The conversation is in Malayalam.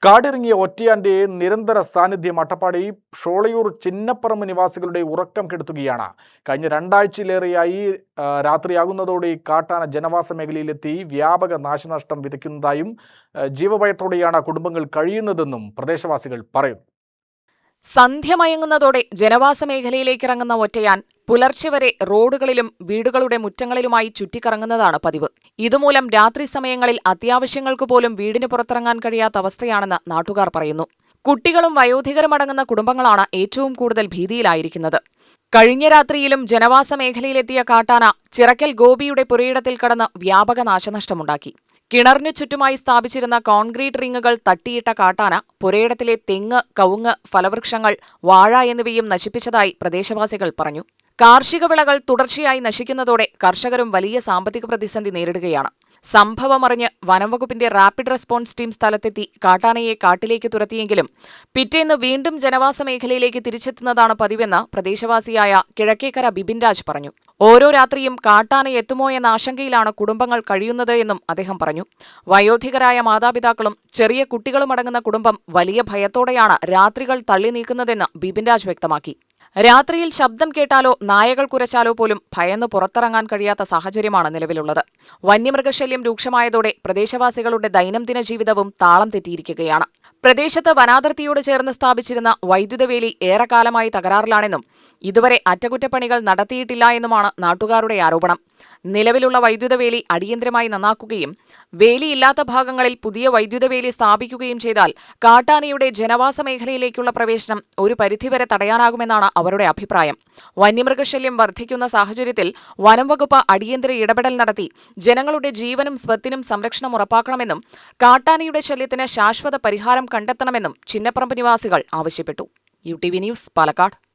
കാടിറങ്ങിയ ഒറ്റയാന്റെ നിരന്തര സാന്നിധ്യം അട്ടപ്പാടി ഷോളയൂർ ചിന്നപ്പറമ്പ് നിവാസികളുടെ ഉറക്കം കെടുത്തുകയാണ്. കഴിഞ്ഞ രണ്ടാഴ്ചയിലേറെയായി രാത്രിയാകുന്നതോടെ കാട്ടാന ജനവാസ മേഖലയിലെത്തി വ്യാപക നാശനഷ്ടം വിതയ്ക്കുന്നതായും ജീവഭയത്തോടെയാണ് കുടുംബങ്ങൾ കഴിയുന്നതെന്നും പ്രദേശവാസികൾ പറയുന്നു. സന്ധ്യ മയങ്ങുന്നതോടെ ജനവാസ മേഖലയിലേക്കിറങ്ങുന്ന ഒറ്റയാൻ പുലർച്ചെ വരെ റോഡുകളിലും വീടുകളുടെ മുറ്റങ്ങളിലുമായി ചുറ്റിക്കറങ്ങുന്നതാണ് പതിവ്. ഇതുമൂലം രാത്രി സമയങ്ങളിൽ അത്യാവശ്യങ്ങൾക്ക് പോലും വീടിന് പുറത്തിറങ്ങാൻ കഴിയാത്ത അവസ്ഥയാണെന്ന് നാട്ടുകാർ പറയുന്നു. കുട്ടികളും വയോധികരും അടങ്ങുന്ന കുടുംബങ്ങളാണ് ഏറ്റവും കൂടുതൽ ഭീതിയിലായിരിക്കുന്നത്. കഴിഞ്ഞ രാത്രിയിലും ജനവാസ മേഖലയിലെത്തിയ കാട്ടാന ചിറക്കൽ ഗോപിയുടെ പുരയിടത്തിൽ കടന്ന് വ്യാപക നാശനഷ്ടമുണ്ടാക്കി. കിണറിനു ചുറ്റുമായി സ്ഥാപിച്ചിരുന്ന കോൺക്രീറ്റ് റിങ്ങുകൾ തട്ടിയിട്ട കാട്ടാന പുരയിടത്തിലെ തെങ്ങ്, കവുങ്ങ്, ഫലവൃക്ഷങ്ങൾ, വാഴ എന്നിവയും നശിപ്പിച്ചതായി പ്രദേശവാസികൾ പറഞ്ഞു. കാർഷിക വിളകൾ തുടർച്ചയായി നശിക്കുന്നതോടെ കർഷകരും വലിയ സാമ്പത്തിക പ്രതിസന്ധി നേരിടുകയാണ്. സംഭവമറിഞ്ഞ് വനംവകുപ്പിന്റെ റാപ്പിഡ് റെസ്പോൺസ് ടീം സ്ഥലത്തെത്തി കാട്ടാനയെ കാട്ടിലേക്ക് തുരത്തിയെങ്കിലും പിറ്റേന്ന് വീണ്ടും ജനവാസ മേഖലയിലേക്ക് തിരിച്ചെത്തുന്നതാണ് പതിവെന്ന് പ്രദേശവാസിയായ കിഴക്കേക്കര ബിബിൻ രാജ് പറഞ്ഞു. ഓരോ രാത്രിയും കാട്ടാന എത്തുമോ എന്ന ആശങ്കയിലാണ് കുടുംബങ്ങൾ കഴിയുന്നത് എന്നും അദ്ദേഹം പറഞ്ഞു. വയോധികരായ മാതാപിതാക്കളും ചെറിയ കുട്ടികളുമടങ്ങുന്ന കുടുംബം വലിയ ഭയത്തോടെയാണ് രാത്രികൾ തള്ളി നീക്കുന്നതെന്ന് ബിബിൻ രാജ് വ്യക്തമാക്കി. രാത്രിയിൽ ശബ്ദം കേട്ടാലോ നായകൾ കുരച്ചാലോ പോലും ഭയന്ന് പുറത്തിറങ്ങാൻ കഴിയാത്ത സാഹചര്യമാണ് നിലവിലുള്ളത്. വന്യമൃഗശല്യം രൂക്ഷമായതോടെ പ്രദേശവാസികളുടെ ദൈനംദിന ജീവിതവും താളം തെറ്റിയിരിക്കുകയാണ്. പ്രദേശത്ത് വനാതിർത്തിയോട് ചേർന്ന് സ്ഥാപിച്ചിരുന്ന വൈദ്യുതവേലി ഏറെക്കാലമായി തകരാറിലാണെന്നും ഇതുവരെ അറ്റകുറ്റപ്പണികൾ നടത്തിയിട്ടില്ല എന്നുമാണ് നാട്ടുകാരുടെ ആരോപണം. നിലവിലുള്ള വൈദ്യുതവേലി അടിയന്തരമായി നന്നാക്കുകയും വേലിയില്ലാത്ത ഭാഗങ്ങളിൽ പുതിയ വൈദ്യുതവേലി സ്ഥാപിക്കുകയും ചെയ്താൽ കാട്ടാനയുടെ ജനവാസ മേഖലയിലേക്കുള്ള പ്രവേശനം ഒരു പരിധിവരെ തടയാനാകുമെന്നാണ് അവരുടെ അഭിപ്രായം. വന്യമൃഗശല്യം വർദ്ധിക്കുന്ന സാഹചര്യത്തിൽ വനംവകുപ്പ് അടിയന്തര ഇടപെടൽ നടത്തി ജനങ്ങളുടെ ജീവനും സ്വത്തിനും സംരക്ഷണം ഉറപ്പാക്കണമെന്നും കാട്ടാനയുടെ ശല്യത്തിന് ശാശ്വത പരിഹാരം കണ്ടെത്തണമെന്നും ചിന്നപ്പറമ്പ് നിവാസികൾ ആവശ്യപ്പെട്ടു. UTV news, Palakkad.